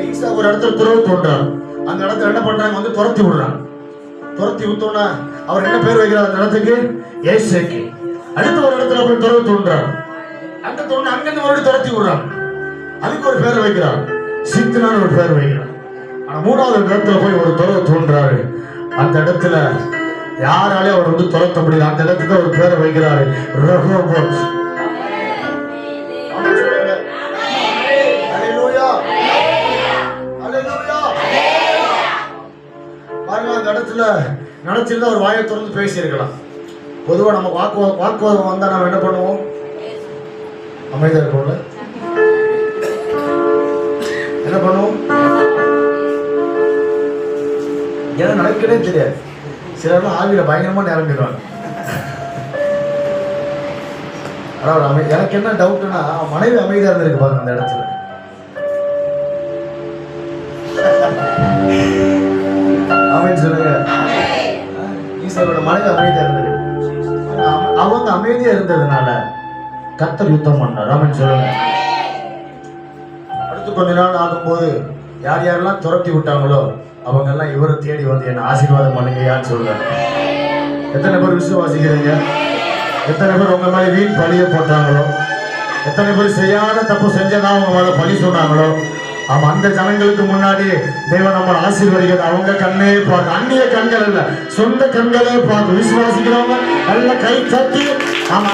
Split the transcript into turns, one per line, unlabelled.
ஈசா ஒரு இடத்துல துறவு தோன்றார். அந்த இடத்துல என்ன பண்றாங்க, வந்து துரத்தி விடுறாங்க. துரத்தி விட்டோன்னா அவர் என்ன பேர் வைக்கிறார் அந்த இடத்துக்கு? ஏசேக்கு. அடுத்த ஒரு இடத்துல போய் துறவு தோன்றார். அந்த தோணு அங்கிருந்து மறுபடியும் துரத்தி விடுறாங்க. அதுக்கு ஒரு பேர் வைக்கிறார், சித்தனான ஒரு பேர் வைக்கிறார். ஆனா மூணாவது இடத்துல போய் ஒரு துறவு தோன்றாரு. அந்த இடத்துல யாராலே அவர் வந்து துரத்த முடியல. அந்த இடத்துல ஒரு பேரை வைக்கிறாரு, ரெகோபோத். பாருங்க, அந்த இடத்துல நினைச்சிருந்தா ஒரு வாயை திறந்து பேசியிருக்கலாம். பொதுவா நம்ம வாக்குவாதம் வந்தா நம்ம என்ன பண்ணுவோம்? அமைதியா இருக்கோம்ல, என்ன பண்ணுவோம்? ஏன்னா நடக்கவே தெரியாது. சிலர்லாம் ஆவியில பயங்கரமா நிரம்பிடுவாங்க. அதாவது எனக்கு என்ன டவுட்னா, மனைவி அமைதியா இருந்திருக்கு பாருங்க அந்த இடத்துல. அமைதி சொல்லுங்க. ஈசாவோட மனைவி அமைதியா இருந்தது. அவங்க அமைதியா இருந்ததுனால கர்த்தர் யுத்தம் பண்ணார். ஆமென் சொல்லுங்க. அடுத்து கொஞ்ச நாள் ஆகும்போது யார் யாரெல்லாம் துரத்தி விட்டாங்களோ அவங்க எல்லாம் இவரை தேடி வந்து என்ன ஆசீர்வாதம் பண்ணுங்கயான்னு சொல்றாங்க. எத்தனை பேர் விசுவாசிக்கிறீங்க? எத்தனை பேர் உங்க மேல வீண் பழிய போட்டாங்களோ, எத்தனை பேர் செய்யாத தப்பு செஞ்சதா அவங்க மேல பழி சொன்னாங்களோ, ஆமா, அந்த ஜனங்களுக்கு முன்னாடி தேவன் நம்ம ஆசீர்வதிக்கிறது அவங்க கண்ணே பார்க்க, அந்நிய கண்கள் இல்ல, சொந்த கண்களே பார்க்க. விசுவாசிக்கிறவங்க நல்ல கை தட்டி ஆமா